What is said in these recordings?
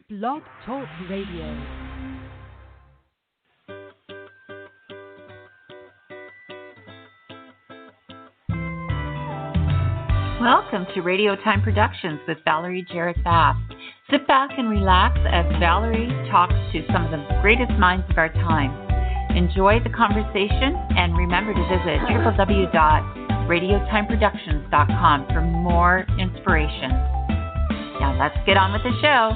Blog Talk Radio. Welcome to Radio Time Productions with Valerie Jarrette Bass. Sit back and relax as Valerie talks to some of the greatest minds of our time. Enjoy the conversation and remember to visit www.radiotimeproductions.com for more inspiration. Now let's get on with the show.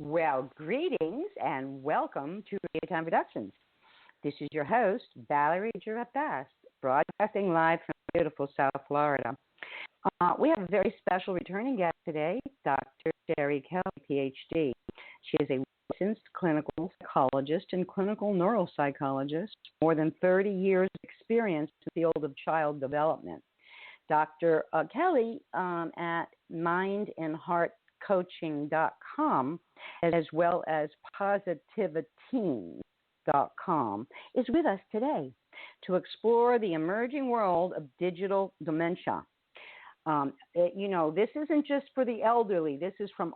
Well, greetings and welcome to Radio Time Productions. This is your host, Valerie Jarrette Bass, broadcasting live from beautiful South Florida. We have a very special returning guest today, Dr. Sherry Kelly, PhD. She is a licensed clinical psychologist and clinical neuropsychologist, more than 30 years of experience in the field of child development. Dr. Kelly at mindandheartcoaching.com, as well as positiviteen.com, is with us today to explore the emerging world of digital dementia. This isn't just for the elderly. This is for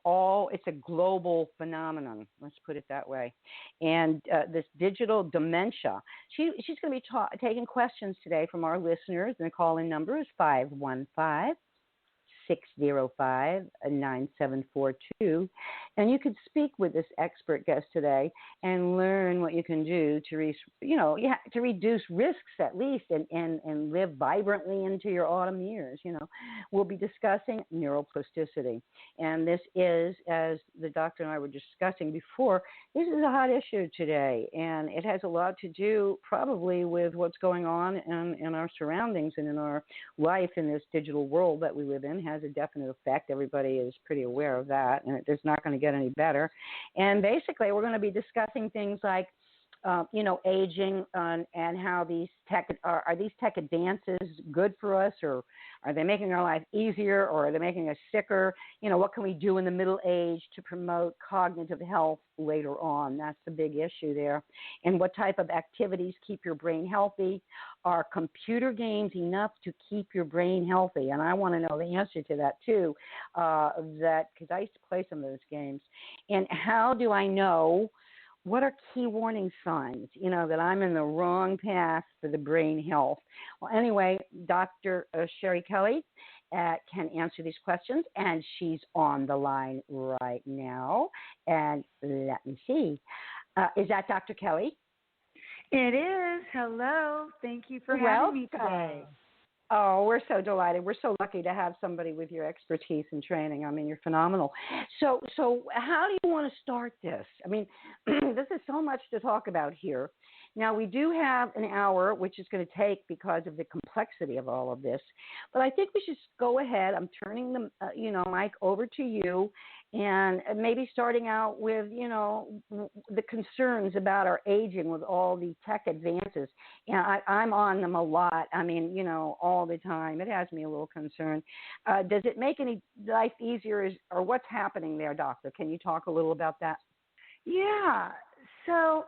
all. It's a global phenomenon. Let's put it that way. And this digital dementia, she's going to be taking questions today from our listeners. And the call-in number is 515-605-9742. And you could speak with this expert guest today and learn what you can do to reduce risks at least and live vibrantly into your autumn years. We'll be discussing neuroplasticity. And this is, as the doctor and I were discussing before, this is a hot issue today. And it has a lot to do probably with what's going on in our surroundings and in our life in this digital world that we live in. Has a definite effect. Everybody is pretty aware of that, and it's not going to get any better. And basically, we're going to be discussing things like, aging and how these are these tech advances good for us, or are they making our life easier, or are they making us sicker? What can we do in the middle age to promote cognitive health later on? That's the big issue there. And what type of activities keep your brain healthy? Are computer games enough to keep your brain healthy? And I want to know the answer to that too, because I used to play some of those games. And how do I know what are key warning signs, that I'm in the wrong path for the brain health? Well, anyway, Dr. Sherry Kelly can answer these questions, and she's on the line right now. And let me see. Is that Dr. Kelly? It is. Hello. Thank you for having me today. Oh, we're so delighted. We're so lucky to have somebody with your expertise and training. I mean, you're phenomenal. So how do you want to start this? I mean, this is so much to talk about here. Now, we do have an hour, which is going to take because of the complexity of all of this. But I think we should go ahead. I'm turning the mic over to you, and maybe starting out with, the concerns about our aging with all the tech advances. I'm on them a lot. I mean, all the time. It has me a little concerned. Does it make any life easier, or what's happening there, Doctor? Can you talk a little about that? Yeah. So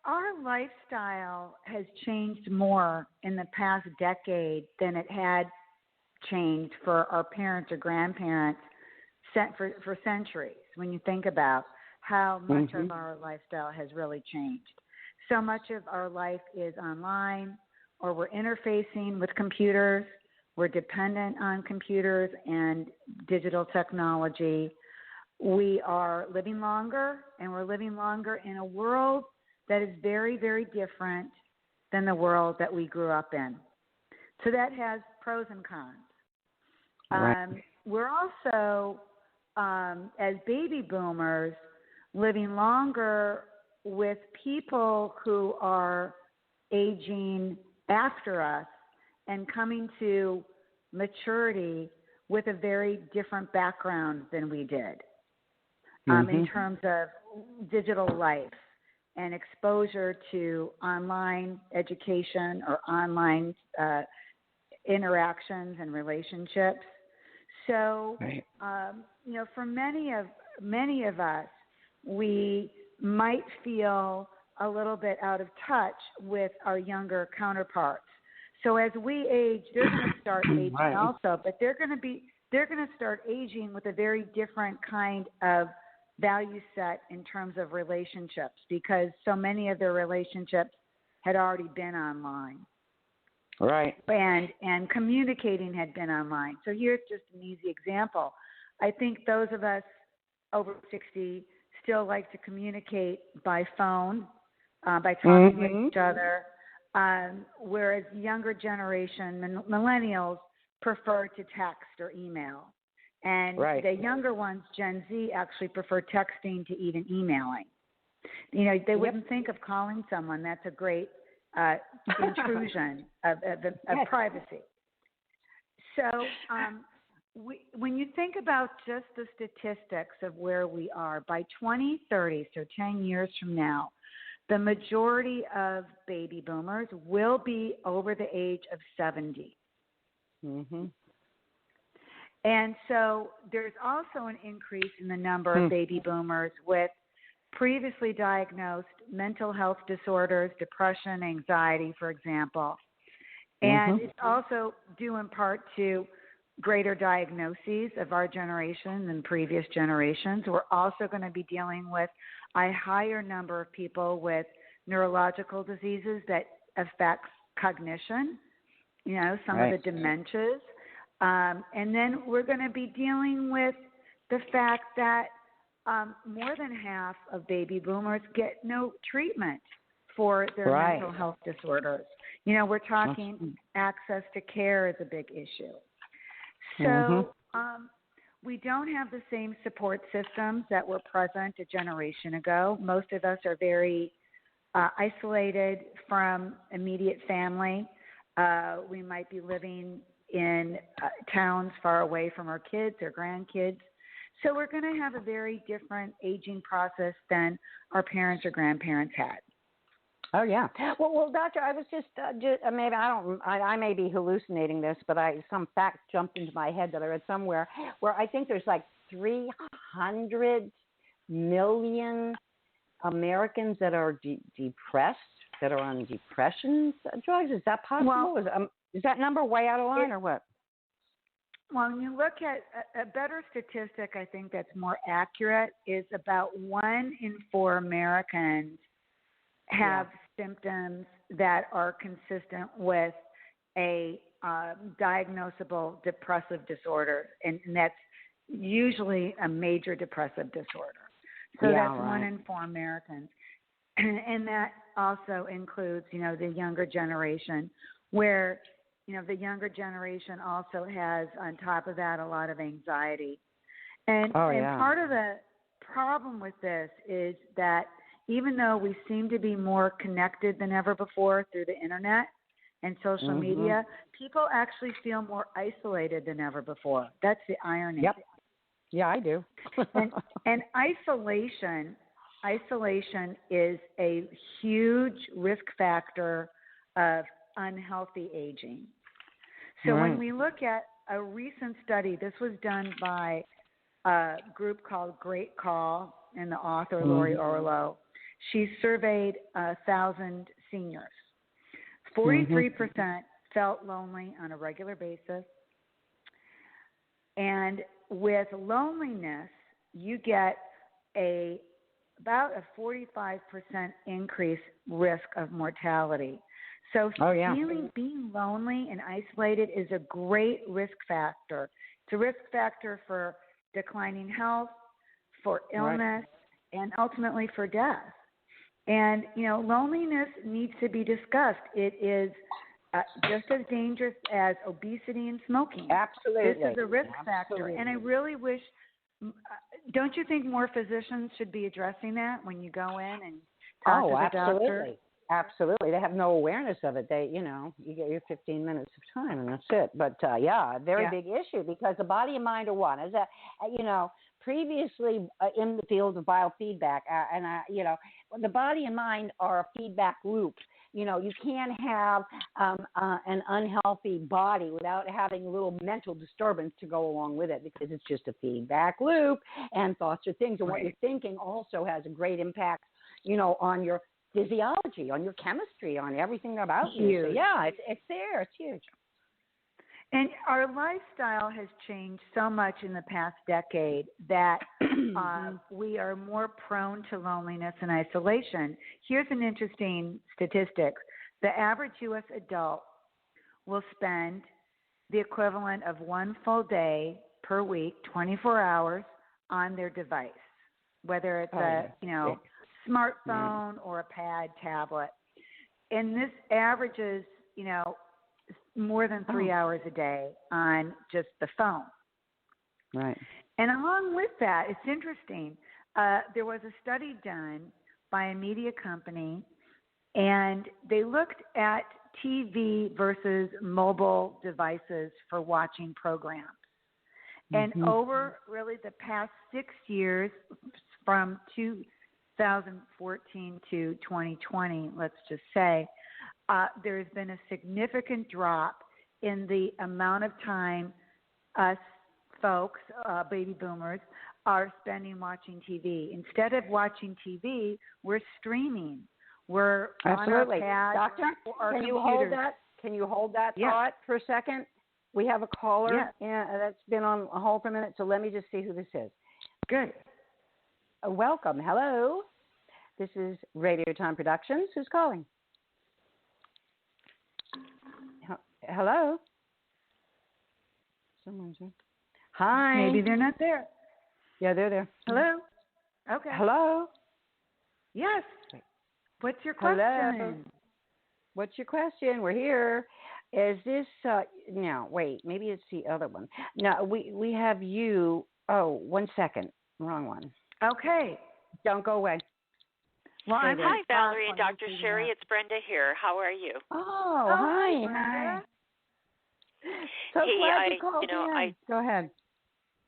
our lifestyle has changed more in the past decade than it had changed for our parents or grandparents for centuries, when you think about how much of our lifestyle has really changed. So much of our life is online, or we're interfacing with computers. We're dependent on computers and digital technology. We are living longer, and we're living longer in a world that is very, very different than the world that we grew up in. So that has pros and cons. Right. We're also, as baby boomers, living longer with people who are aging after us and coming to maturity with a very different background than we did in terms of digital life and exposure to online education or online interactions and relationships. So, right. For many of us, we might feel a little bit out of touch with our younger counterparts. So as we age, they're going to start aging Right. also, but they're going to start aging with a very different kind of value set in terms of relationships, because so many of their relationships had already been online. Right. And communicating had been online. So here's just an easy example. I think those of us over 60 still like to communicate by phone, by talking with each other, whereas younger generation, millennials, prefer to text or email. And the younger ones, Gen Z, actually prefer texting to even emailing. You know, they wouldn't think of calling someone. That's a great intrusion of privacy. So when you think about just the statistics of where we are, by 2030, so 10 years from now, the majority of baby boomers will be over the age of 70. Mm-hmm. And so there's also an increase in the number of baby boomers with previously diagnosed mental health disorders, depression, anxiety, for example. And it's also due in part to greater diagnoses of our generation than previous generations. We're also going to be dealing with a higher number of people with neurological diseases that affects cognition, you know, some of the dementias. And then we're going to be dealing with the fact that more than half of baby boomers get no treatment for their mental health disorders. You know, we're talking access to care is a big issue. So we don't have the same support systems that were present a generation ago. Most of us are very isolated from immediate family. We might be living in towns far away from our kids or grandkids. So we're going to have a very different aging process than our parents or grandparents had. Oh yeah. Well, doctor, I was just maybe I may be hallucinating this, but some fact jumped into my head that I read somewhere where I think there's like 300 million Americans that are depressed, that are on depression drugs. Is that possible? Well, is that number way out of line or what? Well, when you look at a better statistic, I think that's more accurate, is about 1 in 4 Americans have symptoms that are consistent with a diagnosable depressive disorder, and that's usually a major depressive disorder. So that's 1 in 4 Americans. And that also includes, you know, the younger generation, where, you know, the younger generation also has, on top of that, a lot of anxiety. And part of the problem with this is that even though we seem to be more connected than ever before through the internet and social media, people actually feel more isolated than ever before. That's the irony. Yep. Yeah, I do. and isolation is a huge risk factor of unhealthy aging. So when we look at a recent study, this was done by a group called Great Call and the author Lori Orlow. She surveyed 1,000 seniors. 43% felt lonely on a regular basis. And with loneliness, you get about a 45% increase risk of mortality. So being lonely and isolated is a great risk factor. It's a risk factor for declining health, for illness, and ultimately for death. And, you know, loneliness needs to be discussed. It is just as dangerous as obesity and smoking. Absolutely. This is a risk factor. And I really wish, don't you think more physicians should be addressing that when you go in and talk to the doctor? Absolutely. They have no awareness of it. They, you know, you get your 15 minutes of time and that's it. But, a very big issue, because the body and mind are one. As a, you know, previously in the field of biofeedback, the body and mind are a feedback loop. You know, you can't have an unhealthy body without having a little mental disturbance to go along with it, because it's just a feedback loop, and thoughts are things. And what you're thinking also has a great impact, you know, on your physiology, on your chemistry, on everything about you. So yeah, it's there. It's huge. And our lifestyle has changed so much in the past decade that we are more prone to loneliness and isolation. Here's an interesting statistic. The average U.S. adult will spend the equivalent of one full day per week, 24 hours, on their device, whether it's a smartphone or a pad, tablet. And this averages, more than 3 hours a day on just the phone. Right. And along with that, it's interesting. There was a study done by a media company, and they looked at TV versus mobile devices for watching programs. And over really the past 6 years, from 2014 to 2020, let's just say, there's been a significant drop in the amount of time us folks, baby boomers, are spending watching TV. Instead of watching TV, we're streaming. We're Absolutely. on our pads. Doctor, can you hold that? Can you hold that thought for a second? We have a caller that's been on hold for a minute, so let me just see who this is. Good. Welcome. Hello. This is Radio Time Productions. Who's calling? Hello? Someone's here. Hi. Maybe they're not there. Yeah, they're there. Hello? Okay. Hello? Yes. What's your question? Hello? What's your question? We're here. Is this, no, wait, maybe it's the other one. No, we have you. Oh, 1 second. Wrong one. Okay. Don't go away. Well, hi, Valerie and Dr. Sherry. It's Brenda here. How are you? Oh, hi. Hi. So glad you called in. Go ahead.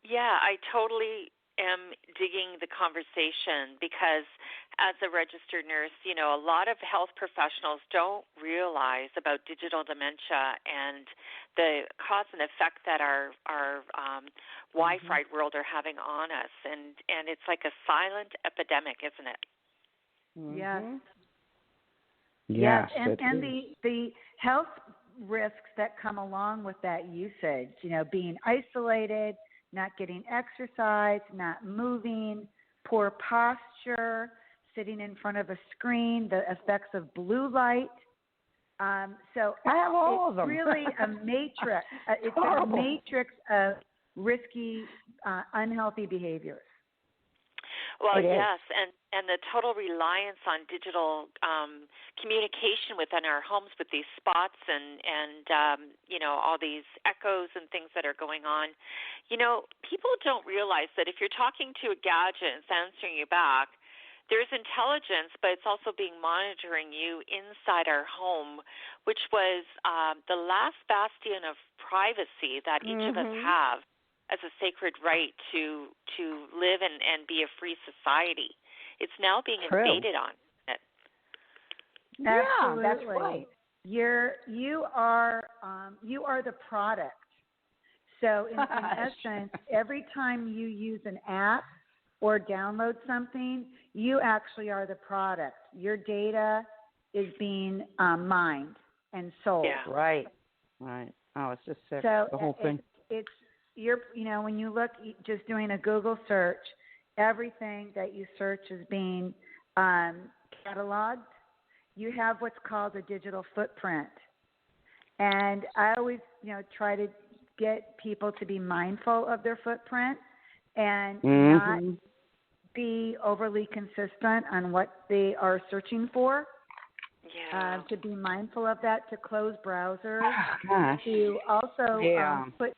Yeah, I totally am digging the conversation because as a registered nurse, a lot of health professionals don't realize about digital dementia and the cause and effect that our Wi-Fi world are having on us. And it's like a silent epidemic, isn't it? Yes. Yes. And the health risks that come along with that usage, being isolated, not getting exercise, not moving, poor posture, sitting in front of a screen, the effects of blue light. So I have all of them. Really a matrix. It's a matrix of risky, unhealthy behaviors. Well, yes, and the total reliance on digital communication within our homes with these spots and all these echoes and things that are going on. People don't realize that if you're talking to a gadget and it's answering you back, there's intelligence, but it's also being monitoring you inside our home, which was the last bastion of privacy that each of us have as a sacred right to live and be a free society. It's now being invaded on. Yeah, absolutely. That's right. You are the product. So in essence, every time you use an app or download something, you actually are the product. Your data is being mined and sold. Yeah. Right. Oh, it's just sick. So the whole thing. When you look, just doing a Google search, everything that you search is being cataloged. You have what's called a digital footprint. And I always, try to get people to be mindful of their footprint and not be overly consistent on what they are searching for. Yeah. To be mindful of that, to close browsers, Gosh. to also put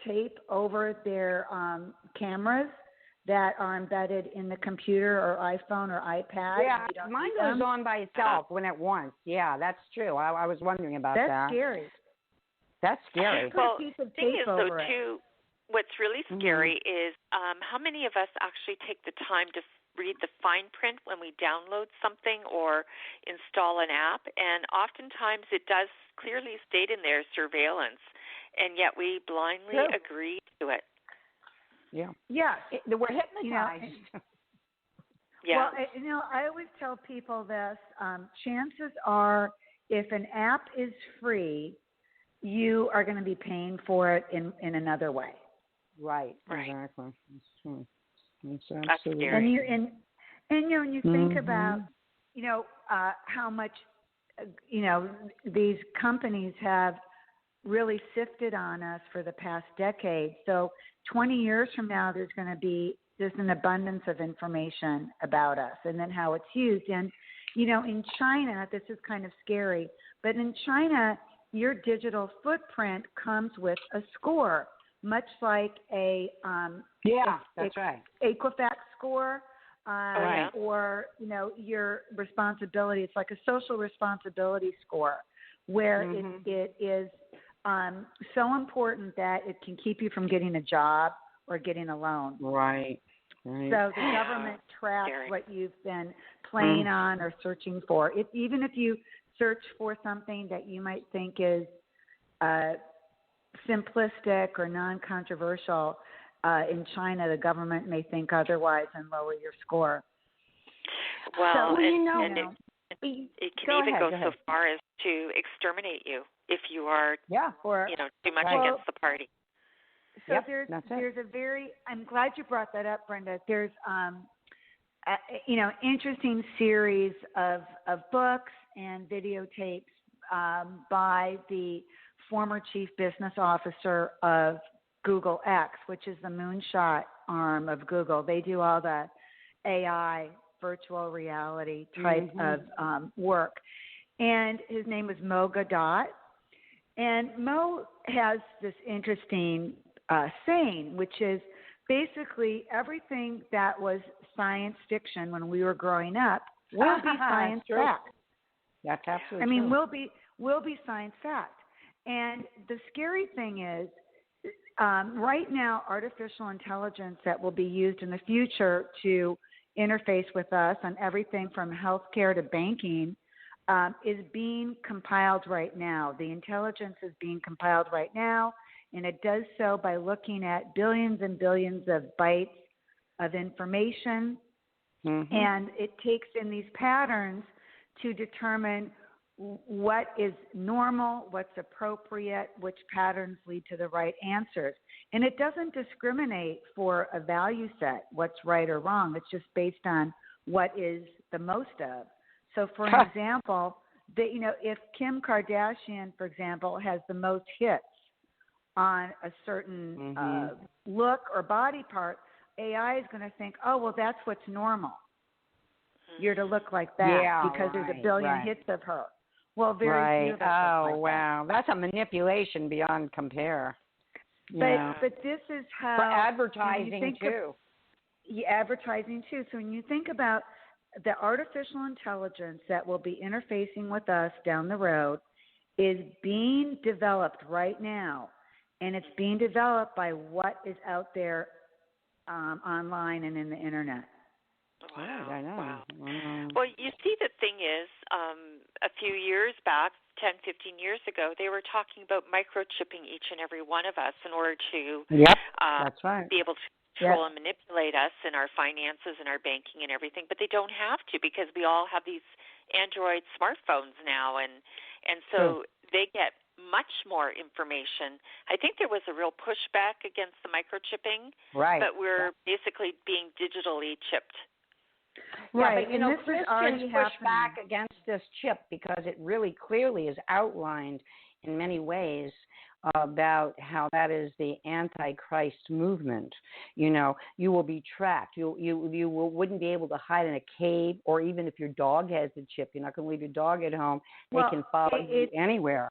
tape over their cameras that are embedded in the computer or iPhone or iPad. Yeah, mine goes on by itself when it wants. Yeah, that's true. I was wondering about that. That's scary. That's scary. Well, the thing is, though, too, what's really scary is how many of us actually take the time to read the fine print when we download something or install an app, and oftentimes it does clearly state in there surveillance, and yet we blindly agree to it. Yeah. Yeah. We're hypnotized. Yeah. Well, I always tell people this. Chances are, if an app is free, you are going to be paying for it in another way. Right. Exactly. That's true. That's absolutely. absolutely. And when you think about, how much, these companies have really sifted on us for the past decade. So 20 years from now, there's going to be just an abundance of information about us and then how it's used. And, in China, this is kind of scary, but in China, your digital footprint comes with a score, much like that's right. Equifax score, Right. or, your responsibility. It's like a social responsibility score where it is so important that it can keep you from getting a job or getting a loan. Right. So the government tracks what you've been playing on or searching for. Even if you search for something that you might think is simplistic or non-controversial, in China, the government may think otherwise and lower your score. Well, so, it can even go so far as to exterminate you if you are, too much against the party. So there's a very, I'm glad you brought that up, Brenda. There's, interesting series of books and videotapes by the former chief business officer of Google X, which is the moonshot arm of Google. They do all the AI, virtual reality type of work. And his name is Mo Gadot. And Mo has this interesting saying, which is basically everything that was science fiction when we were growing up will be science fact. That's absolutely true. Will be science fact. And the scary thing is, right now, artificial intelligence that will be used in the future to interface with us on everything from healthcare to banking is being compiled right now. The intelligence is being compiled right now, and it does so by looking at billions and billions of bytes of information, and it takes in these patterns to determine what is normal, what's appropriate, which patterns lead to the right answers. And it doesn't discriminate for a value set, what's right or wrong. It's just based on what is the most of. So, for an example, if Kim Kardashian, for example, has the most hits on a certain look or body part, AI is going to think, oh, well, that's what's normal. You're to look like that because there's a billion hits of her. Well, very few of us Oh, like wow. That's a manipulation beyond compare. But this is how... For advertising, too. Advertising, too. So when you think about the artificial intelligence that will be interfacing with us down the road is being developed right now, and it's being developed by what is out there online and in the Internet. Wow. I know. Wow. Wow. Well, you see, the thing is, a few years back, 10, 15 years ago, they were talking about microchipping each and every one of us in order to that's right. be able to control and manipulate us in our finances and our banking and everything. But they don't have to, because we all have these Android smartphones now, and so they get much more information. I think there was a real pushback against the microchipping, but we're basically being digitally chipped. Right, but Christians push back against this chip because it really clearly is outlined in many ways about how that is the Antichrist movement. You will be tracked. You wouldn't be able to hide in a cave, or even if your dog has the chip, you're not going to leave your dog at home. They can follow you anywhere.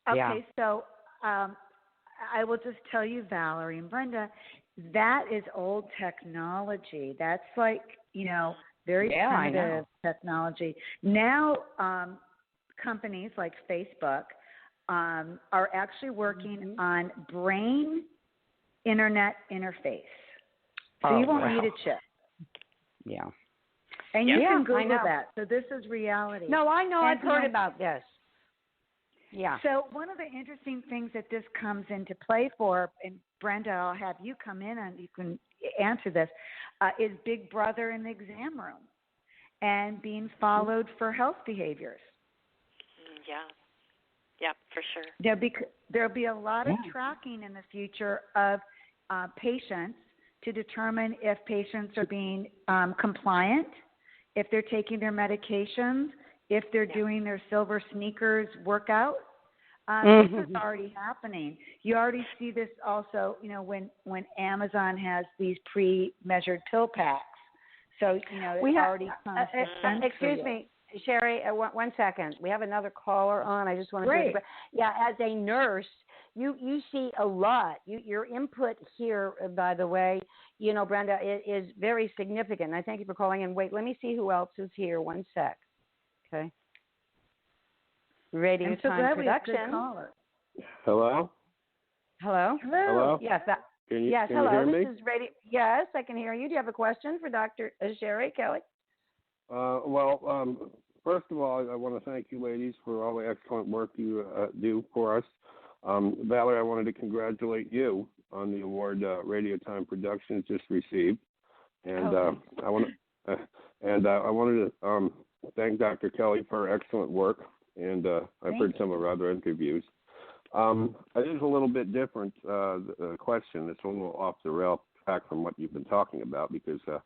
Okay, so I will just tell you, Valerie and Brenda, that is old technology. That's like, very primitive technology. Now, companies like Facebook are actually working on brain internet interface. So you won't need a chip. Yeah. And you can Google that. So this is reality. No, I know. I've heard about this. Yeah. So one of the interesting things that this comes into play for, and Brenda, I'll have you come in and you can answer this, is Big Brother in the exam room and being followed for health behaviors. Yeah, for sure. There'll be a lot of tracking in the future of patients to determine if patients are being compliant, if they're taking their medications, if they're doing their silver sneakers workout. This is already happening. You already see this also, when Amazon has these pre-measured pill packs. So, it's already excuse me, Sherry, 1 second. We have another caller on. I just want to say, as a nurse, you see a lot. Your input here, by the way, Brenda, is very significant. I thank you for calling in. Wait, let me see who else is here. 1 sec. Okay. Radio Time Production. Hello? Hello? Hello? Yes. Can you hello. hear me? This is Radio. Yes, I can hear you. Do you have a question for Dr. Sherry Kelly? First of all, I want to thank you ladies for all the excellent work you do for us. Valerie, I wanted to congratulate you on the award Radio Time Productions just received. And I wanted to thank Dr. Kelly for her excellent work. And I've heard some of her other interviews. It is a little bit different, the question. It's a little off the rail track from what you've been talking about because, I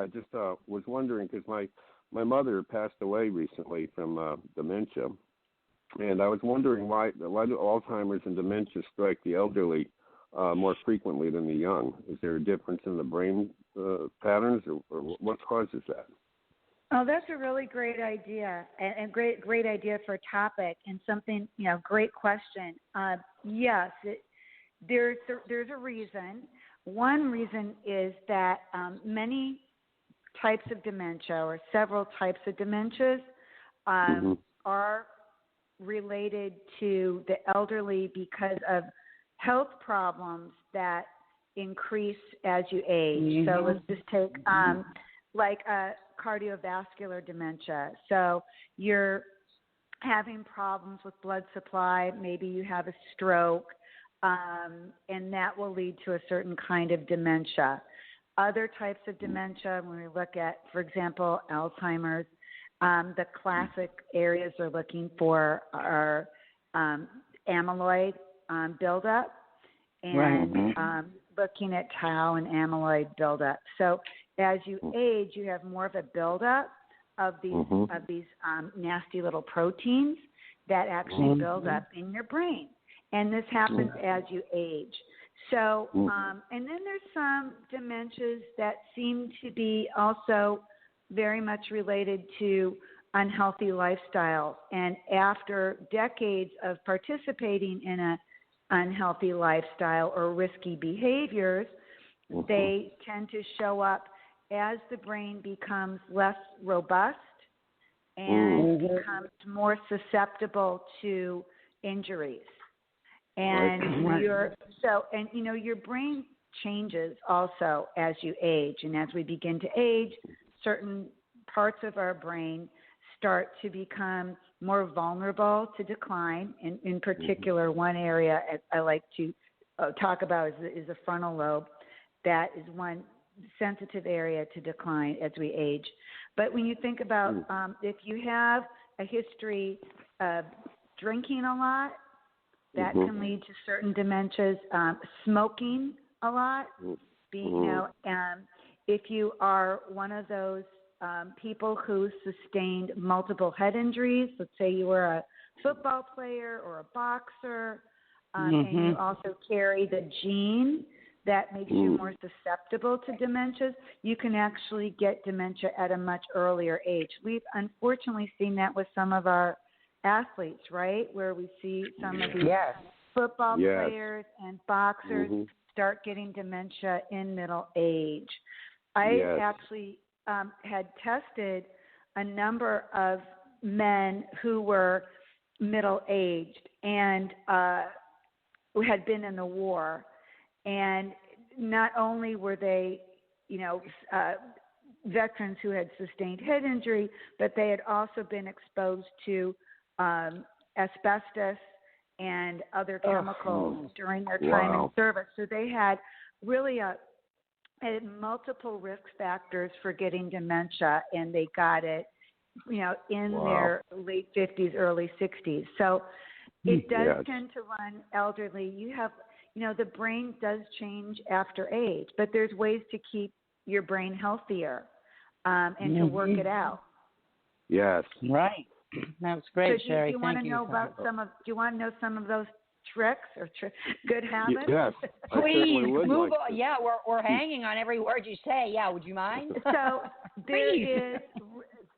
just was wondering because my mother passed away recently from dementia. And I was wondering why do Alzheimer's and dementia strike the elderly more frequently than the young? Is there a difference in the brain patterns or what causes that? Oh, that's a really great idea, and great idea for a topic, and something, great question. Yes, there's a reason. One reason is that many types of dementia or several types of dementias are related to the elderly because of health problems that increase as you age. So let's just take cardiovascular dementia. So you're having problems with blood supply, maybe you have a stroke, and that will lead to a certain kind of dementia. Other types of dementia, when we look at, for example, Alzheimer's, the classic areas we're looking for are amyloid buildup and looking at tau and amyloid buildup. So as you age, you have more of a buildup of these nasty little proteins that actually build up in your brain. And this happens as you age. So, and then there's some dementias that seem to be also very much related to unhealthy lifestyles. And after decades of participating in an unhealthy lifestyle or risky behaviors, they tend to show up as the brain becomes less robust and becomes more susceptible to injuries. And your brain changes also as you age. And as we begin to age, certain parts of our brain start to become more vulnerable to decline. In particular, one area I like to talk about is the frontal lobe. That is one sensitive area to decline as we age. But when you think about if you have a history of drinking a lot, that can lead to certain dementias. Smoking a lot, if you are one of those people who sustained multiple head injuries, let's say you were a football player or a boxer, and you also carry the gene that makes you more susceptible to dementias, you can actually get dementia at a much earlier age. We've unfortunately seen that with some of our athletes, right, where we see some of these football players and boxers start getting dementia in middle age. I actually had tested a number of men who were middle-aged and who had been in the war. And not only were they, veterans who had sustained head injury, but they had also been exposed to asbestos and other chemicals during their time in service. So they had really a had multiple risk factors for getting dementia, and they got it, in their late 50s, early 60s. So it does tend to run elderly. You have, the brain does change after age, but there's ways to keep your brain healthier and to work it out. Yes. Right. That's great, so Sherry. Do you want to know some of those tricks or good habits? Yes. Please move like on. Yeah, we're hanging on every word you say. Yeah, would you mind? So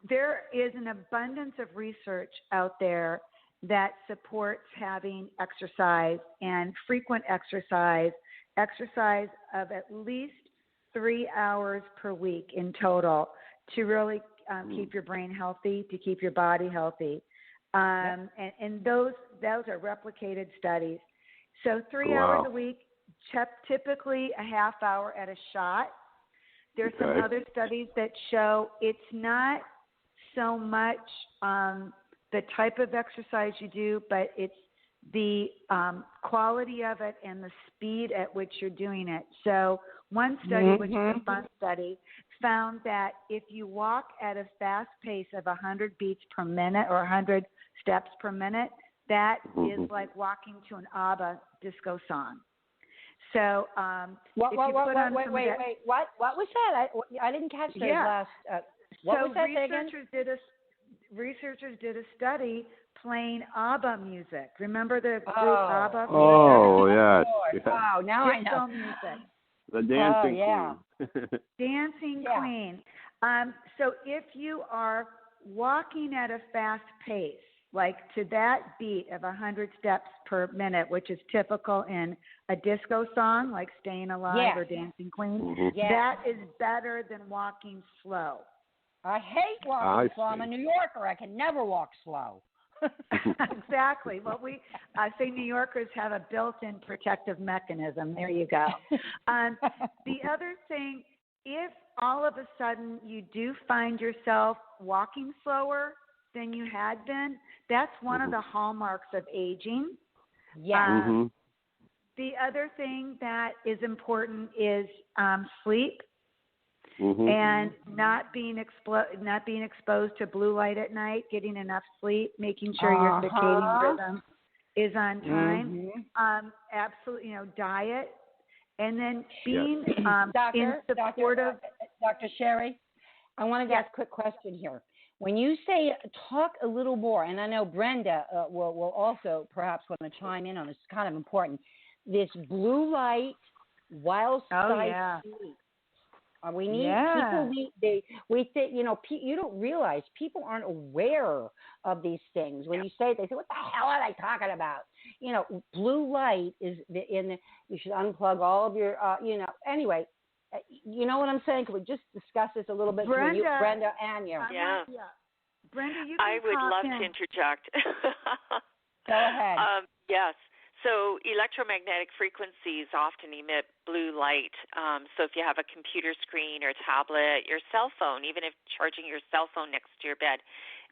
there is an abundance of research out there that supports having exercise and frequent exercise of at least 3 hours per week in total to really keep your brain healthy, to keep your body healthy. And those are replicated studies. So 3 hours a week, typically a half hour at a shot. There's some other studies that show it's not so much the type of exercise you do, but it's the quality of it and the speed at which you're doing it. So one study, which is a fun study, found that if you walk at a fast pace of 100 beats per minute or 100 steps per minute, that is like walking to an ABBA disco song. So wait, what was that? I didn't catch the last. What was that again? Researchers did a study playing ABBA music. Remember the group ABBA? Oh, yes. Wow, now I know. Music. The dancing queen. Dancing queen. So if you are walking at a fast pace, like to that beat of 100 steps per minute, which is typical in a disco song like Staying Alive or Dancing Queen, that is better than walking slow. I hate walking slow. I'm a New Yorker. I can never walk slow. Exactly. Well, we say New Yorkers have a built-in protective mechanism. There you go. The other thing, if all of a sudden you do find yourself walking slower than you had been, that's one of the hallmarks of aging. Yeah. The other thing that is important is sleep. And not being exposed to blue light at night, getting enough sleep, making sure your circadian rhythm is on time. Absolutely, diet, and then being in supportive. Dr. Sherry, I want to ask a quick question here. When you say talk a little more, and I know Brenda will also perhaps want to chime in on this. It's kind of important. This blue light while sleep. We need people. We think you don't realize people aren't aware of these things. When you say it, they say, "What the hell are they talking about?" Blue light is you should unplug all of your. Anyway, you know what I'm saying? Can we just discuss this a little bit, Brenda and you? Yeah. Brenda, you can I would love to interject. Go ahead. Yes. So electromagnetic frequencies often emit blue light. So if you have a computer screen or tablet, your cell phone, even if charging your cell phone next to your bed,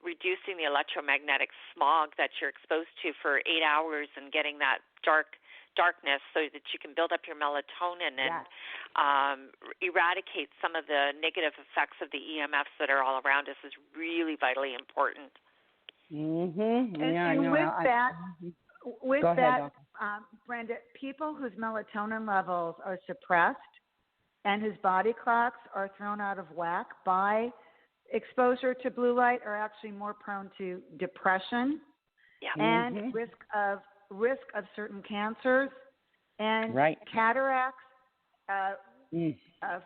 reducing the electromagnetic smog that you're exposed to for 8 hours and getting that darkness so that you can build up your melatonin and eradicate some of the negative effects of the EMFs that are all around us is really vitally important. With that, Brenda, people whose melatonin levels are suppressed and whose body clocks are thrown out of whack by exposure to blue light are actually more prone to depression and risk of certain cancers and cataracts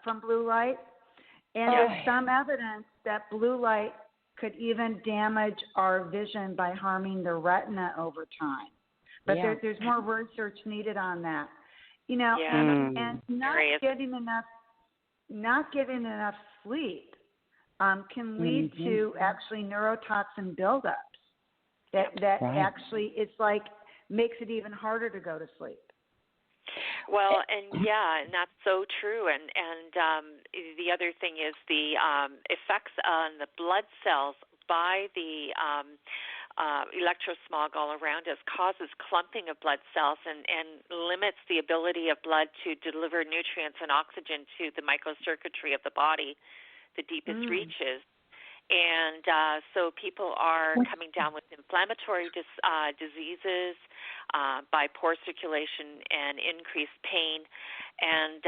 from blue light. And there's some evidence that blue light could even damage our vision by harming the retina over time. But there's more research needed on that. And not getting enough sleep can lead to actually neurotoxin buildups. That actually it's like makes it even harder to go to sleep. Well, and that's so true. And the other thing is the effects on the blood cells by the electrosmog all around us causes clumping of blood cells and limits the ability of blood to deliver nutrients and oxygen to the microcircuitry of the body, the deepest reaches. And so people are coming down with inflammatory diseases by poor circulation and increased pain. And,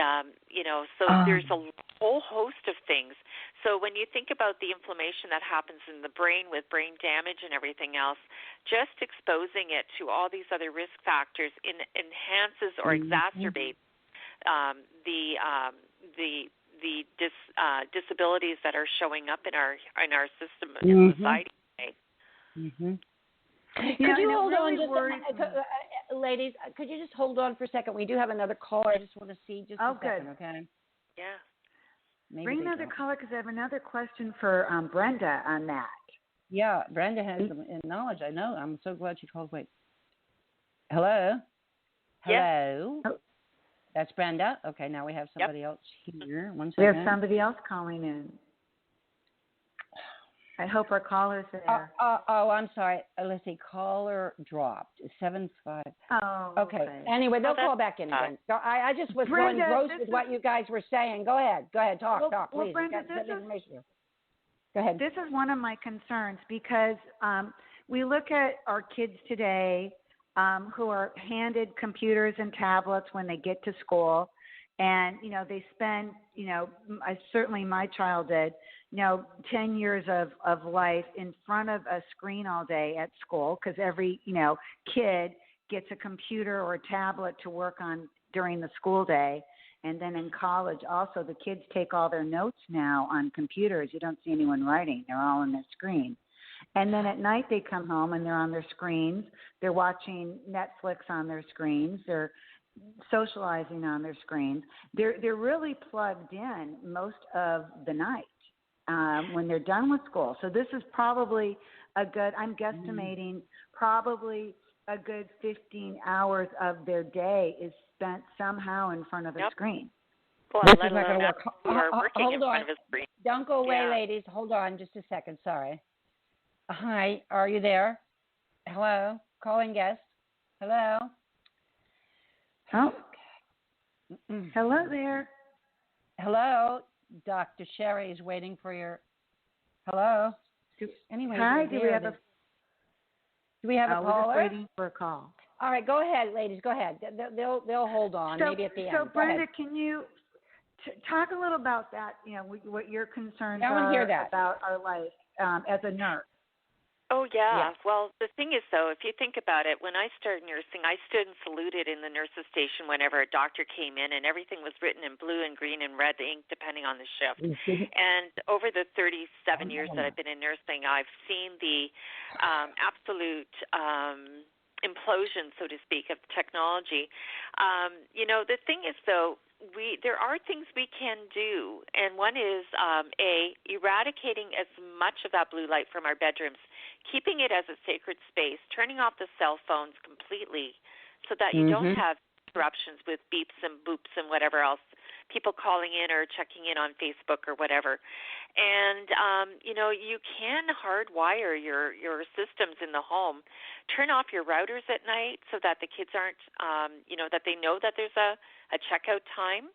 so there's a whole host of things. So when you think about the inflammation that happens in the brain with brain damage and everything else, just exposing it to all these other risk factors enhances or exacerbates the disabilities that are showing up in our system in society today. Could you hold on just ladies, could you just hold on for a second? We do have another caller. I just want to see just a second, okay? Yeah. Maybe bring another caller because I have another question for Brenda on that. Yeah, Brenda has some knowledge. I know. I'm so glad she called. Wait. Hello? Hello? Yes. Oh. That's Brenda. Okay, now we have somebody else here. One second. We have somebody else calling in. I hope our caller's there. I'm sorry. Let's see. Caller dropped. 75. Oh, okay. Anyway, they'll call back in again. So I just was going gross with what you guys were saying. Go ahead. Talk, please. Well, Brenda, Go ahead. This is one of my concerns because we look at our kids today who are handed computers and tablets when they get to school. And, they spend, certainly my child did, 10 years of life in front of a screen all day at school because every, kid gets a computer or a tablet to work on during the school day. And then in college also, the kids take all their notes now on computers. You don't see anyone writing. They're all on their screen. And then at night they come home and they're on their screens. They're watching Netflix on their screens. They're socializing on their screens. They're really plugged in most of the night when they're done with school. So this is probably I'm guesstimating probably a good 15 hours of their day is spent somehow in front of a screen. Well, this is not going to work. Hold on. Front of a screen. Don't go away, ladies. Hold on just a second. Sorry. Hi, are you there? Hello? Calling guest. Hello? Oh. Hello there. Hello? Dr. Sherry is waiting for your... Hello? Anyway, hi, do we have a caller? We're just waiting for a call. All right, go ahead, ladies. Go ahead. They'll hold on, maybe at the end. So, Brenda, can you talk a little about that, what your concerns are about our life as a nurse? Oh, yeah. Well, the thing is, though, if you think about it, when I started nursing, I stood and saluted in the nurse's station whenever a doctor came in, and everything was written in blue and green and red ink, depending on the shift. And over the 37 years that I've been in nursing, I've seen the absolute implosion, so to speak, of technology. The thing is, though, there are things we can do, and one is eradicating as much of that blue light from our bedrooms, keeping it as a sacred space, turning off the cell phones completely so that you don't have interruptions with beeps and boops and whatever else, people calling in or checking in on Facebook or whatever. And, you can hardwire your systems in the home. Turn off your routers at night so that the kids aren't, that they know that there's a checkout time.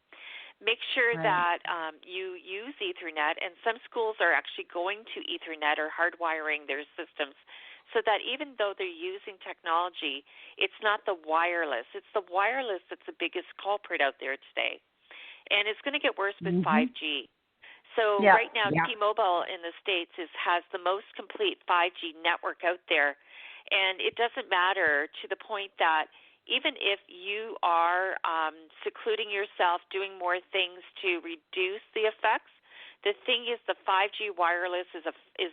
Make sure that you use Ethernet, and some schools are actually going to Ethernet or hardwiring their systems so that even though they're using technology, it's not the wireless. It's the wireless that's the biggest culprit out there today. And it's going to get worse with 5G. So right now, T-Mobile in the States has the most complete 5G network out there, and it doesn't matter to the point that even if you are secluding yourself, doing more things to reduce the effects, the thing is the 5G wireless is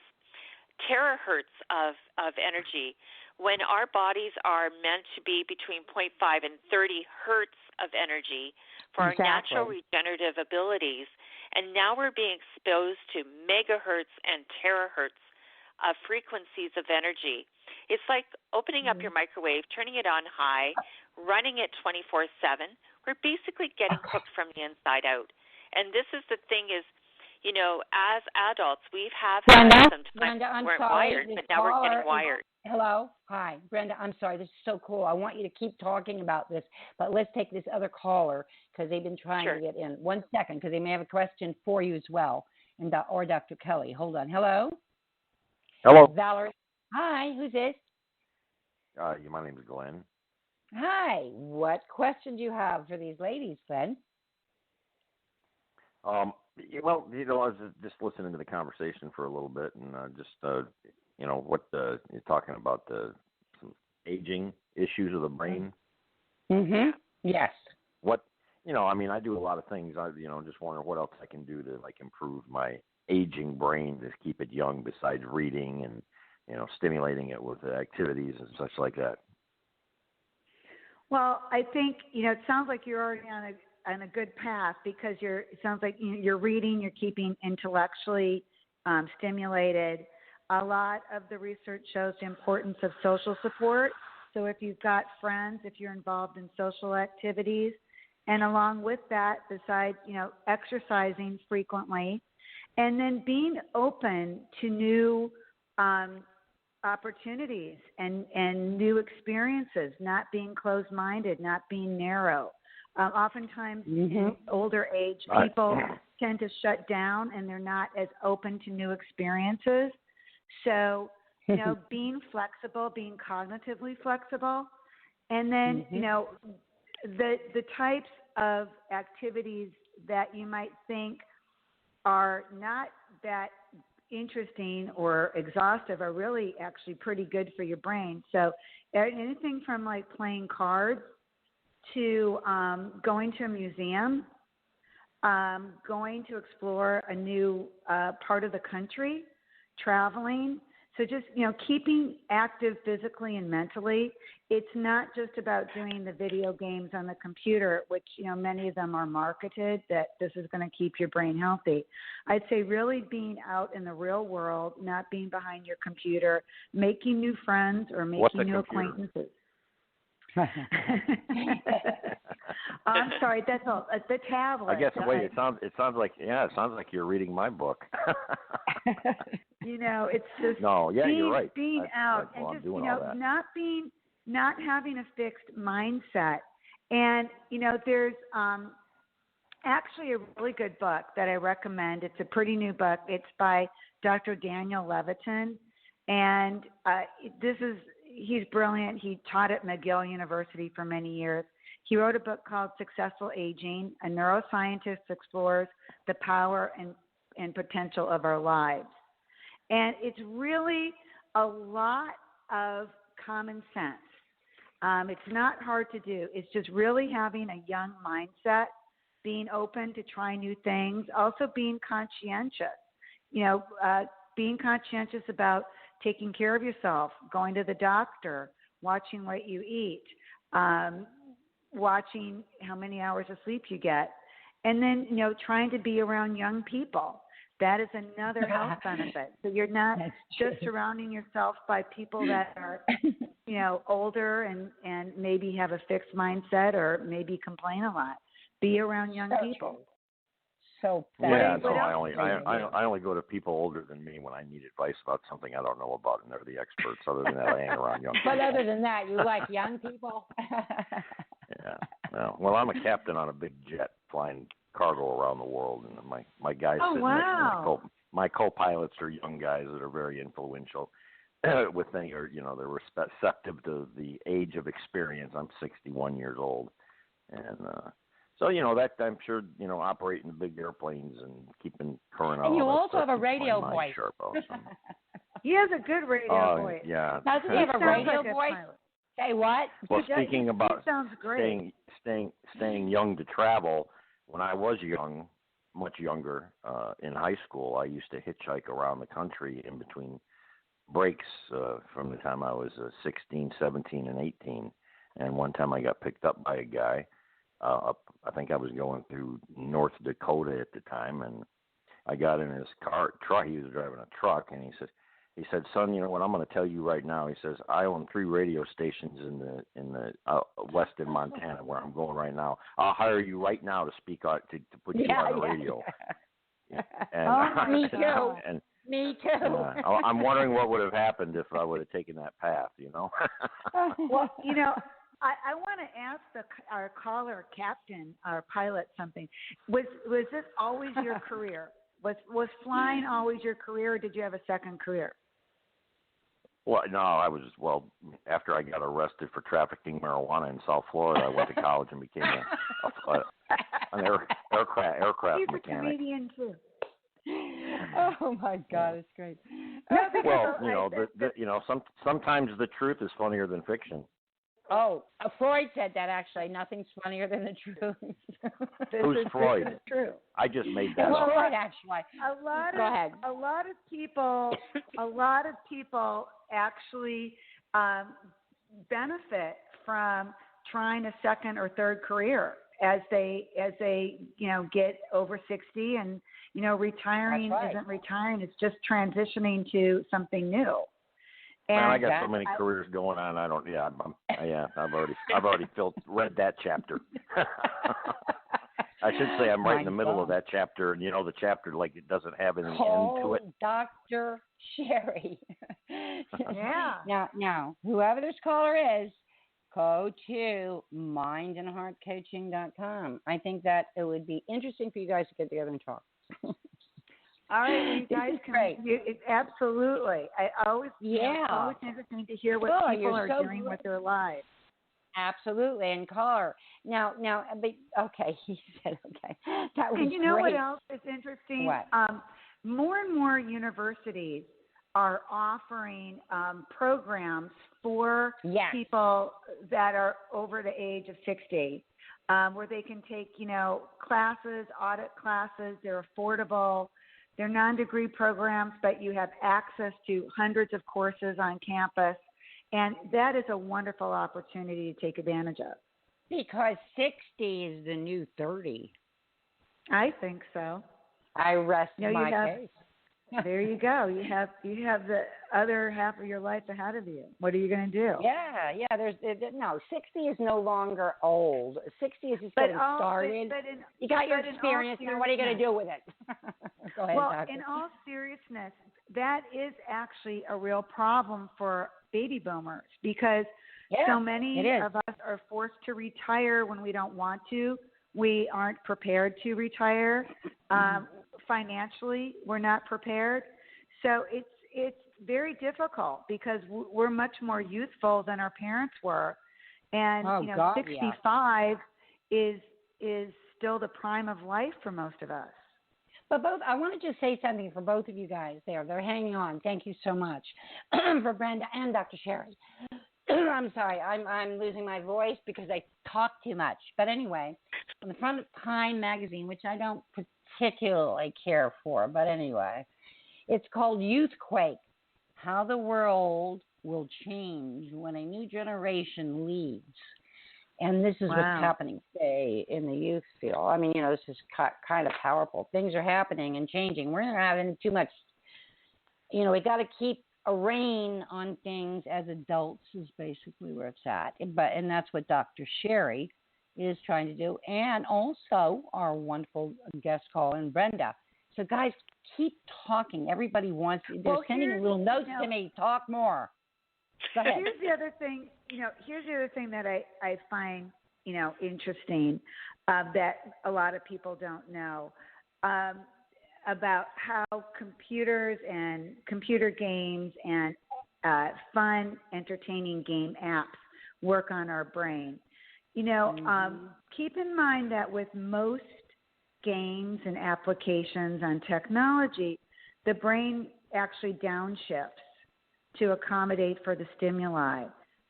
terahertz of energy, when our bodies are meant to be between 0.5 and 30 hertz of energy for our natural regenerative abilities. And now we're being exposed to megahertz and terahertz of frequencies of energy. It's like opening up your microwave, turning it on high, running it 24/7. We're basically getting cooked from the inside out. And this is the thing is, as adults, we've had Brenda, some times Brenda, I'm we weren't sorry. wired, This but now we're caller getting is- wired. Hello. Hi, Brenda. I'm sorry. This is so cool. I want you to keep talking about this, but let's take this other caller because they've been trying Sure. to get in. 1 second, because they may have a question for you as well, or Dr. Kelly. Hold on. Hello. Hello. Valerie. Hi. Who's this? My name is Glenn. Hi. What question do you have for these ladies, Glenn? Well, I was just listening to the conversation for a little bit, and what you're talking about some aging issues of the brain. Mm-hmm. Yes. I do a lot of things. Just wondering what else I can do to improve my aging brain to keep it young, besides reading and stimulating it with activities and such like that. Well, I think it sounds like you're already on a good path, because it sounds like you're reading, you're keeping intellectually stimulated. A lot of the research shows the importance of social support. So if you've got friends, if you're involved in social activities, and along with that, besides exercising frequently, and then being open to new opportunities and new experiences, not being closed-minded, not being narrow. Oftentimes, in older age, people tend to shut down and they're not as open to new experiences. So, being flexible, being cognitively flexible, and then, the types of activities that you might think are not that interesting or exhaustive are really actually pretty good for your brain. So anything from playing cards to going to a museum, going to explore a new part of the country, traveling. So just, keeping active physically and mentally. It's not just about doing the video games on the computer, which, many of them are marketed that this is going to keep your brain healthy. I'd say really being out in the real world, not being behind your computer, making new friends or making new acquaintances. I'm sorry, that's all. The tablet. I guess. Wait, it sounds like you're reading my book. It's just you're right. Being out and just not having a fixed mindset. And there's actually a really good book that I recommend. It's a pretty new book. It's by Dr. Daniel Levitin, and he's brilliant. He taught at McGill University for many years. He wrote a book called Successful Aging. A neuroscientist explores the power and potential of our lives. And it's really a lot of common sense. It's not hard to do. It's just really having a young mindset, being open to try new things, also being conscientious. Being conscientious about taking care of yourself, going to the doctor, watching what you eat, watching how many hours of sleep you get, and then, trying to be around young people. That is another health benefit. So you're not just surrounding yourself by people that are, older and maybe have a fixed mindset or maybe complain a lot. Be around young people. So I only go to people older than me when I need advice about something I don't know about, and they're the experts. Other than that, I hang around young people. But other than that, you like young people? Yeah. Well, I'm a captain on a big jet flying cargo around the world, and my guys sitting next to me, my co-pilots are young guys that are very influential with things, or they're receptive to the age of experience. I'm 61 years old, and so that I'm sure operating the big airplanes and keeping current. And you also have a radio voice. He has a good radio voice. Yeah. Doesn't he have a radio voice? Say what? Well, speaking about sounds great. Staying young to travel. When I was young, much younger, in high school, I used to hitchhike around the country in between breaks from the time I was 16, 17, and 18. And one time I got picked up by a guy I think I was going through North Dakota at the time, and I got in his truck. He was driving a truck, and he said, son, what I'm going to tell you right now. He says, I own 3 radio stations in the western Montana where I'm going right now. I'll hire you right now to speak out to put you on the radio. And, me too. And, me too. I'm wondering what would have happened if I would have taken that path, Well, I want to ask our caller, captain, our pilot, something. Was this always your career? Was flying always your career, or did you have a second career? Well, no, after I got arrested for trafficking marijuana in South Florida, I went to college and became an aircraft He's mechanic. He's a comedian, too. Oh, my God, it's great. Well, sometimes the truth is funnier than fiction. Oh, Freud said that, actually. Nothing's funnier than the truth. Who's Freud? This is true. I just made that It's up. Freud, actually. Go ahead. A lot of people actually benefit from trying a second or third career as they get over 60, and retiring isn't retiring, it's just transitioning to something new. And I got so many careers going on. I don't. Yeah, I've already read that chapter. I should say I'm right in the middle of that chapter, and the chapter it doesn't have any end to it. Dr. Sherry. Yeah. Now, whoever this caller is, go to mindandheartcoaching.com. I think that it would be interesting for you guys to get together and talk. All right, you guys can. Absolutely. It's always interesting to hear what people are doing with their lives. Absolutely, and caller. Now, okay, he said okay. That was and you know great. what else is interesting? What? More and more universities are offering programs for people that are over the age of 60, where they can take, classes, audit classes. They're affordable. They're non-degree programs, but you have access to hundreds of courses on campus. And that is a wonderful opportunity to take advantage of. Because 60 is the new 30. I think so. I rest my case. There you go. You have the other half of your life ahead of you. What are you going to do? Yeah. 60 is no longer old. 60 is just getting started. You got your experience. Now what are you going to do with it? Go ahead, Doctor. In all seriousness, that is actually a real problem for baby boomers, because so many of us are forced to retire when we don't want to. We aren't prepared to retire. Financially, we're not prepared. So it's very difficult because we're much more youthful than our parents were. And 65 is still the prime of life for most of us. But I want to just say something for both of you guys there. They're hanging on. Thank you so much for Brenda and Dr. Sherry. I'm sorry. I'm losing my voice because I talk too much. But anyway, on the front of Time magazine, which I don't particularly care for, but anyway, it's called Youthquake: How the World Will Change When a New Generation Leads. And this is what's happening today in the youth field. I mean, this is kind of powerful. Things are happening and changing. We're not having too much, we got to keep a rein on things as adults is basically where it's at. And that's what Dr. Sherry is trying to do. And also our wonderful guest caller, Brenda. So guys, keep talking. Everybody wants, they're sending little notes to me. Talk more. Go ahead. Here's the other thing. Here's the other thing that I find, interesting that a lot of people don't know about how computers and computer games and fun, entertaining game apps work on our brain. Keep in mind that with most games and applications on technology, the brain actually downshifts to accommodate for the stimuli.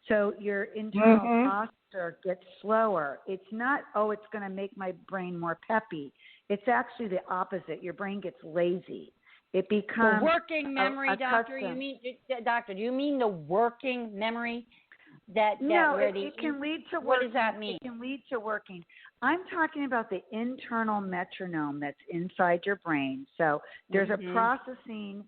So your internal processor gets slower. It's not, it's going to make my brain more peppy. It's actually the opposite. Your brain gets lazy. It becomes the working memory, Doctor. Do you mean the working memory? It can lead to working. What does that mean? It can lead to working. I'm talking about the internal metronome that's inside your brain. So there's a processor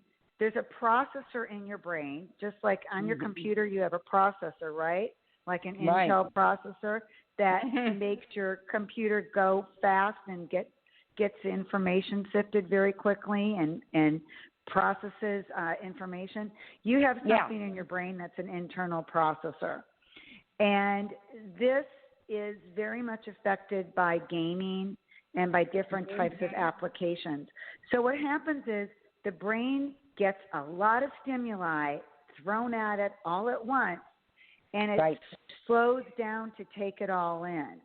in your brain, just like on your computer you have a processor, right? Like an Intel processor that makes your computer go fast and get gets information sifted very quickly and processes information. You have something in your brain that's an internal processor. And this is very much affected by gaming and by different types of applications. So what happens is the brain gets a lot of stimuli thrown at it all at once, and it slows down to take it all in.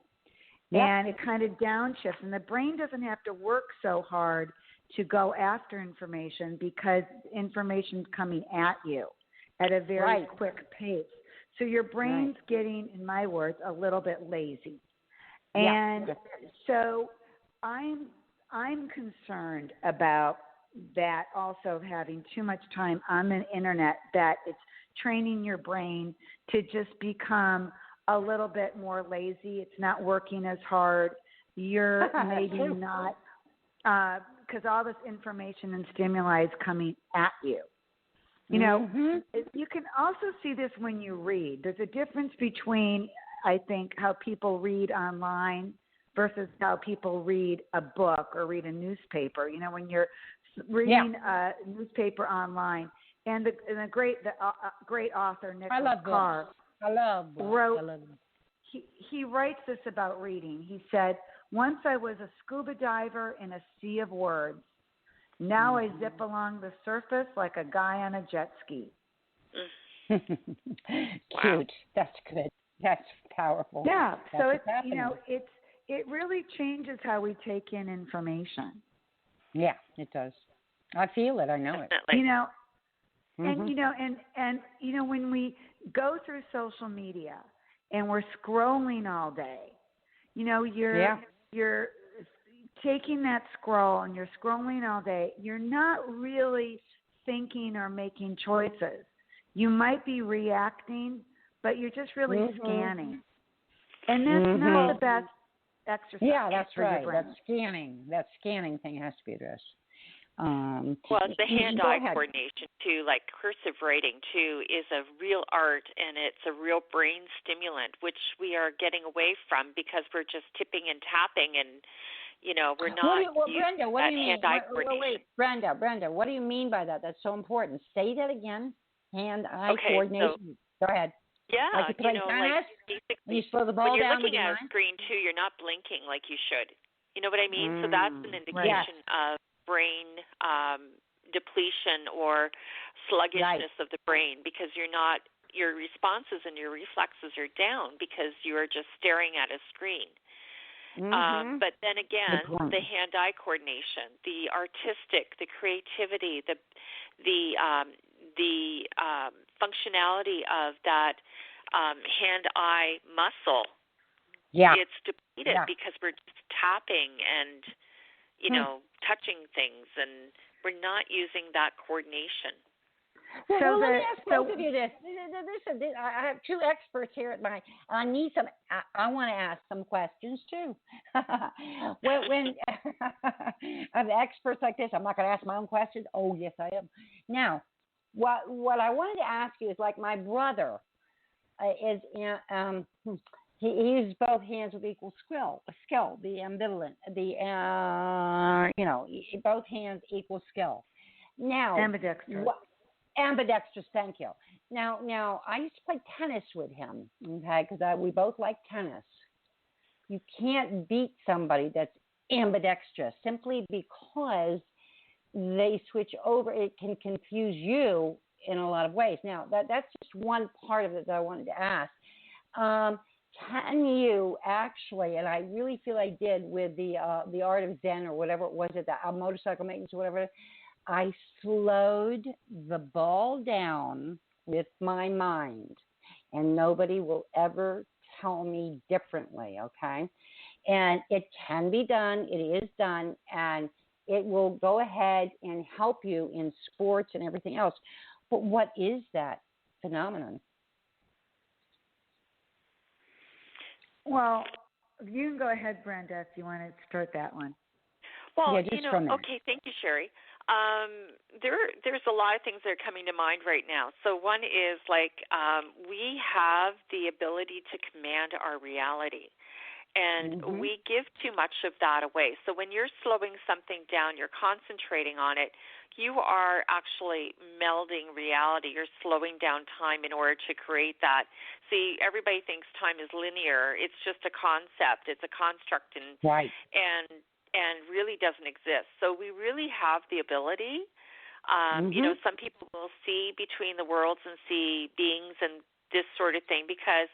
And it kind of downshifts. And the brain doesn't have to work so hard to go after information because information's coming at you at a very quick pace. So your brain's getting, in my words, a little bit lazy. And so I'm concerned about that also having too much time on the internet, that it's training your brain to just become a little bit more lazy. It's not working as hard. You're maybe not, because all this information and stimuli is coming at you. You know, you can also see this when you read. There's a difference between, I think, how people read online versus how people read a book or read a newspaper. You know, when you're reading a newspaper online, and the great author Nicholas Carr he writes this about reading. He said, "Once I was a scuba diver in a sea of words. Now I zip along the surface like a guy on a jet ski." Cute. That's good. That's powerful. Yeah. That's so it's it really changes how we take in information. Yeah, it does. I feel it. I know it. You know, and when we go through social media and we're scrolling all day, you know, you're taking that scroll and you're scrolling all day. You're not really thinking or making choices. You might be reacting, but you're just really scanning. And that's not the best exercise. Yeah, that's for your brain. That scanning thing has to be addressed. Well, it's the hand-eye coordination, too, like cursive writing, too, is a real art, and it's a real brain stimulant, which we are getting away from because we're just tipping and tapping, and, you know, we're not using that hand-eye coordination. Wait, Brenda, what do you mean by that? That's so important. Say that again. Hand-eye coordination. Go ahead. Yeah, like basically, you slow the ball when you're down looking at a screen, too, you're not blinking like you should. You know what I mean? So that's an indication of brain depletion or sluggishness of the brain, because your responses and your reflexes are down because you are just staring at a screen. But then again, the hand-eye coordination, the artistic, the creativity, the functionality of that hand-eye muscle, it's depleted because we're just tapping and touching things, and we're not using that coordination. Well, let me ask both of you this. Listen, I have two experts here at my. I need some. I want to ask some questions too. when I have experts like this, I'm not going to ask my own questions. Oh, yes, I am. Now, what I wanted to ask you is, like, my brother is he uses both hands with equal skill. The ambivalent. Both hands equal skill. Now, ambidextrous. Ambidextrous, thank you. Now, I used to play tennis with him, okay, because we both like tennis. You can't beat somebody that's ambidextrous simply because they switch over. It can confuse you in a lot of ways. Now, that's just one part of it that I wanted to ask. Can you actually, and I really feel I did with the Art of Zen or whatever it was, the motorcycle maintenance or whatever, I slowed the ball down with my mind, and nobody will ever tell me differently, okay? And it can be done. It is done, and it will go ahead and help you in sports and everything else. But what is that phenomenon? Well, you can go ahead, Brenda, if you want to start that one. Well, okay, thank you, Sherry. There's a lot of things that are coming to mind right now. So one is, like, we have the ability to command our reality. And we give too much of that away. So when you're slowing something down, you're concentrating on it, you are actually melding reality. You're slowing down time in order to create that. See, everybody thinks time is linear. It's just a concept. It's a construct, and really doesn't exist. So we really have the ability. You know, some people will see between the worlds and see beings and this sort of thing because,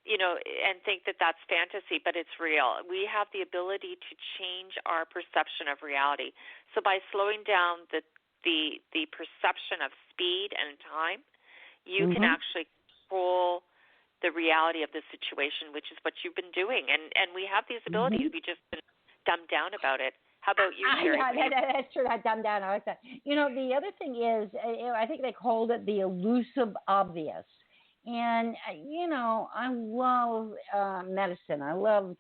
you know, and think that that's fantasy, but it's real. We have the ability to change our perception of reality. So by slowing down the perception of speed and time, you can actually control the reality of the situation, which is what you've been doing. And we have these abilities. We just been dumbed down about it. How about you, Sherry? That's true. I dumbed down. I like that. You know, the other thing is, I think they called it the elusive obvious. And you know, I love medicine. I love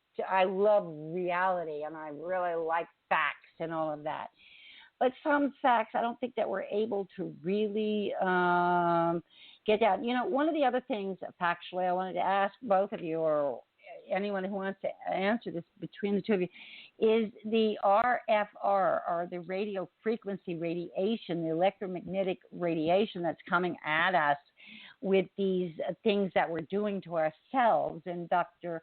reality, and I really like facts and all of that. But some facts, I don't think that we're able to really get down. You know, one of the other things factually I wanted to ask both of you, or anyone who wants to answer this between the two of you, is the RFR, or the radio frequency radiation, the electromagnetic radiation that's coming at us with these things that we're doing to ourselves. And Dr.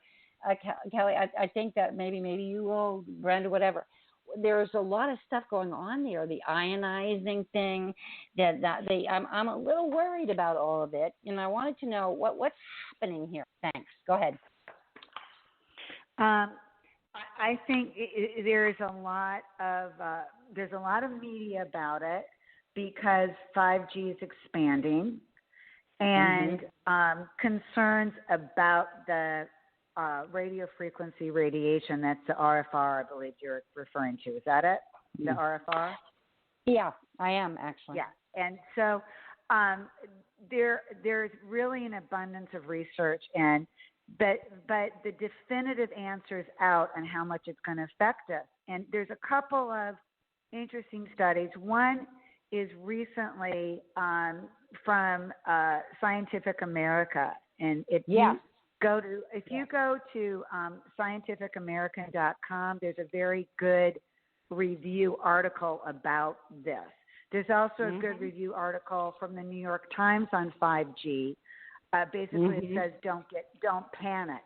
Kelly, I think that maybe you will, Brenda, whatever. There's a lot of stuff going on there. The ionizing thing, I'm a little worried about all of it, and I wanted to know what's happening here. Thanks. Go ahead. I think there's a lot of media about it because 5G is expanding, and concerns about the radio frequency radiation. That's the RFR, I believe you're referring to. Is that it? The RFR? Yeah, I am actually. Yeah, and so there's really an abundance of research, but the definitive answers out on how much it's going to affect us. And there's a couple of interesting studies. One is recently from Scientific America, and if you go to scientificamerican.com, there's a very good review article about this. There's also a good review article from the New York Times on 5G. Basically, it says don't panic.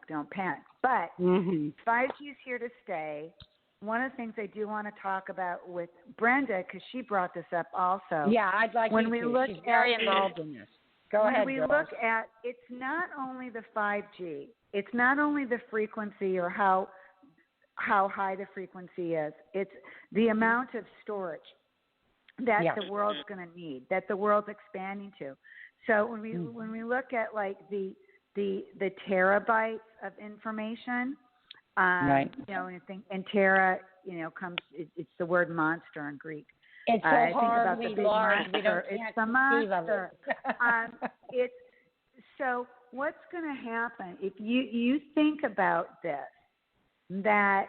But 5G is here to stay. One of the things I do want to talk about with Brenda, because she brought this up also. Yeah, I'd like when you we to. Look She's very at involved in this. Go ahead. When we look at, it's not only the 5G. It's not only the frequency or how high the frequency is. It's the amount of storage that the world's going to need, that the world's expanding to. So when we look at like the terabytes of information, you know, and tera, you know, it's the word monster in Greek. It's so horribly large. We don't it's the monster. It's so. What's going to happen if you think about this? That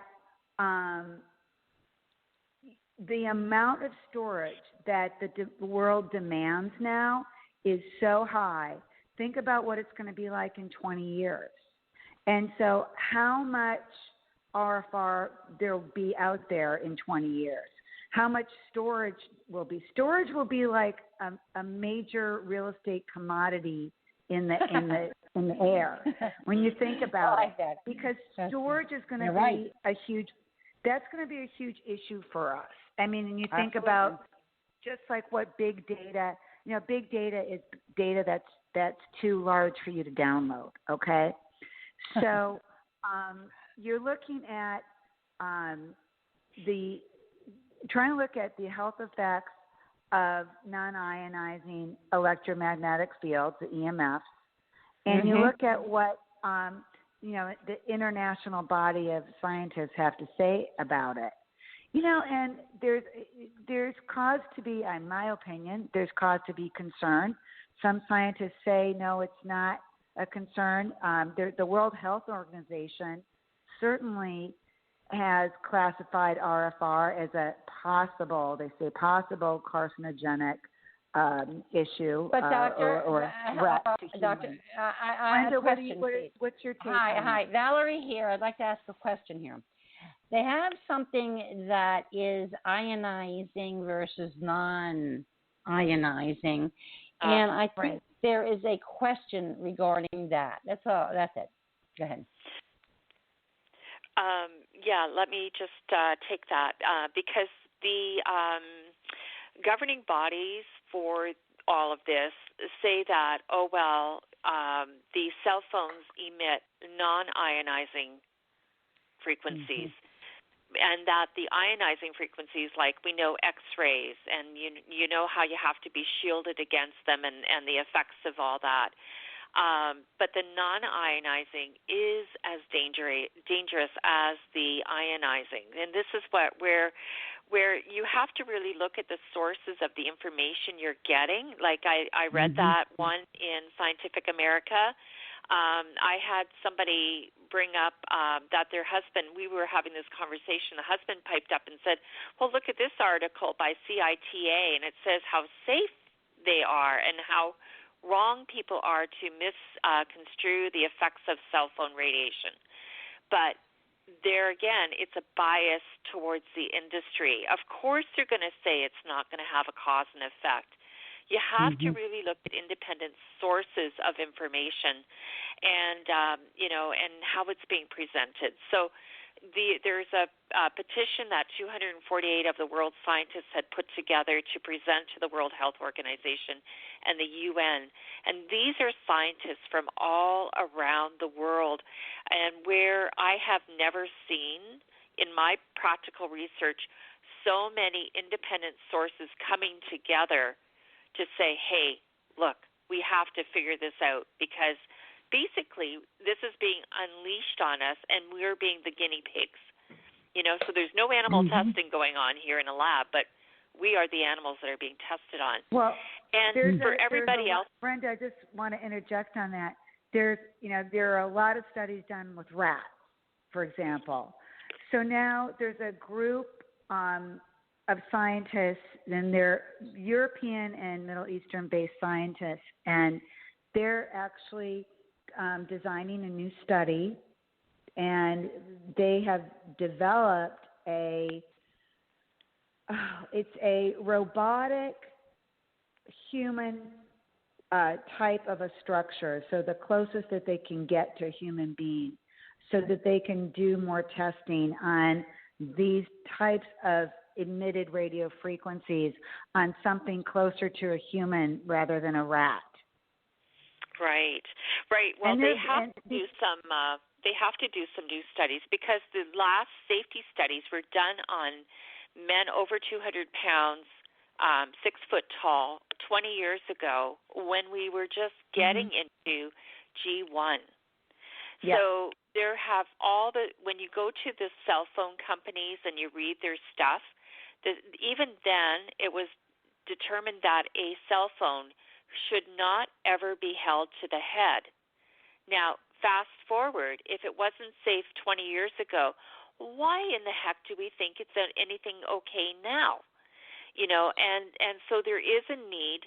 the amount of storage that the world demands now is so high. Think about what it's going to be like in 20 years. And so how much RFR there will be out there in 20 years? How much storage will be? Storage will be like a major real estate commodity in the air when you think about it. Because storage is going to be that's going to be a huge issue for us. I mean, and you think about just like what big data, you know, big data is data that's too large for you to download, okay? So you're looking at trying to look at the health effects of non-ionizing electromagnetic fields, the EMFs, and you look at what you know, the international body of scientists have to say about it. You know, and there's cause to be, in my opinion, there's cause to be concerned. Some scientists say, no, it's not a concern. The World Health Organization certainly has classified RFR as a possible carcinogenic issue. But Doctor, or rat to Doctor, human. I have a question. What's your take Hi, on that? Valerie here. I'd like to ask a question here. They have something that is ionizing versus non-ionizing, and I think there is a question regarding that. That's all. That's it. Go ahead. Yeah, let me just take that because the governing bodies for all of this say that, the cell phones emit non-ionizing frequencies. And that the ionizing frequencies, like we know X-rays, and you know how you have to be shielded against them and the effects of all that. But the non-ionizing is as dangerous as the ionizing. And this is where you have to really look at the sources of the information you're getting. Like I read that one in Scientific America. I had somebody bring up that their husband, we were having this conversation, the husband piped up and said, well, look at this article by CITA, and it says how safe they are and how wrong people are to misconstrue the effects of cell phone radiation. But there again, it's a bias towards the industry. Of course they're going to say it's not going to have a cause and effect. You have to really look at independent sources of information and, and how it's being presented. So there's a petition that 248 of the world's scientists had put together to present to the World Health Organization and the UN. And these are scientists from all around the world. And where I have never seen in my practical research so many independent sources coming together to say, hey, look, we have to figure this out because basically this is being unleashed on us and we're being the guinea pigs. So there's no animal testing going on here in a lab, but we are the animals that are being tested on. Well, and for everybody else. Brenda, I just want to interject on that. There are a lot of studies done with rats, for example. So now there's a group of scientists, and they're European and Middle Eastern-based scientists, and they're actually designing a new study, and they have developed it's a robotic human type of a structure, so the closest that they can get to a human being, so that they can do more testing on these types of emitted radio frequencies on something closer to a human rather than a rat. Right. Well, they have to do some new studies because the last safety studies were done on men over 200 pounds, 6 foot tall, 20 years ago when we were just getting into G1. Yeah. So there have when you go to the cell phone companies and you read their stuff, even then it was determined that a cell phone should not ever be held to the head. Now, fast forward, if it wasn't safe 20 years ago, why in the heck do we think it's anything okay now? And so there is a need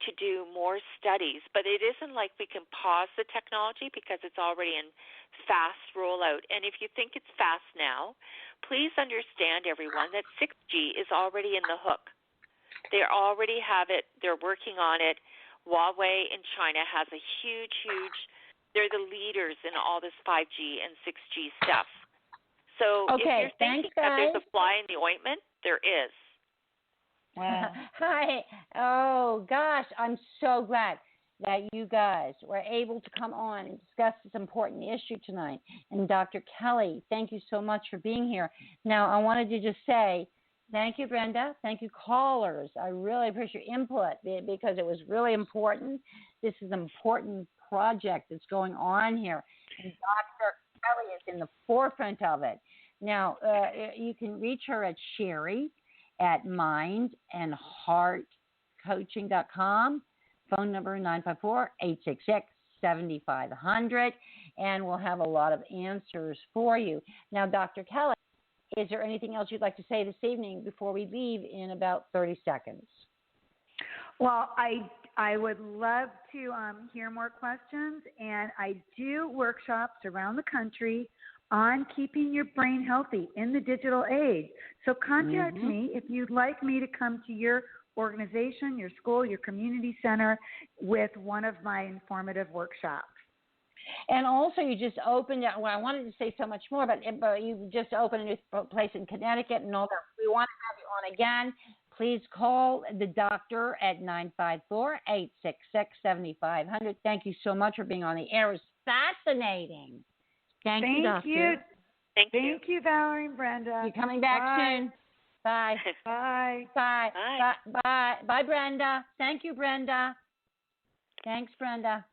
to do more studies, but it isn't like we can pause the technology because it's already in fast rollout. And if you think it's fast now, please understand, everyone, that 6G is already in the hook. They already have it. They're working on it. Huawei in China has a huge, they're the leaders in all this 5G and 6G stuff. So if you're thinking that there's a fly in the ointment, there is. Wow. Hi. Oh, gosh, I'm so glad that you guys were able to come on and discuss this important issue tonight. And Dr. Kelly, thank you so much for being here. Now, I wanted to just say thank you, Brenda. Thank you, callers. I really appreciate your input because it was really important. This is an important project that's going on here. And Dr. Kelly is in the forefront of it. Now, you can reach her at Sherry at mindandheartcoaching.com. Phone number 954-866-7500. And we'll have a lot of answers for you. Now, Dr. Kelly, is there anything else you'd like to say this evening before we leave in about 30 seconds? Well, I would love to hear more questions, and I do workshops around the country on keeping your brain healthy in the digital age. So contact me if you'd like me to come to your organization, your school, your community center with one of my informative workshops. And also, you just opened it. Well, I wanted to say so much more, but you just opened a new place in Connecticut and all that. We want to have you on again. Please call the doctor at 954-866-7500. Thank you so much for being on the air. It was fascinating. Thank you, Doctor. Thank you, Valerie and Brenda. You're coming back soon. Bye. Bye. Bye. Bye. Bye. Bye, Brenda. Thank you, Brenda. Thanks, Brenda.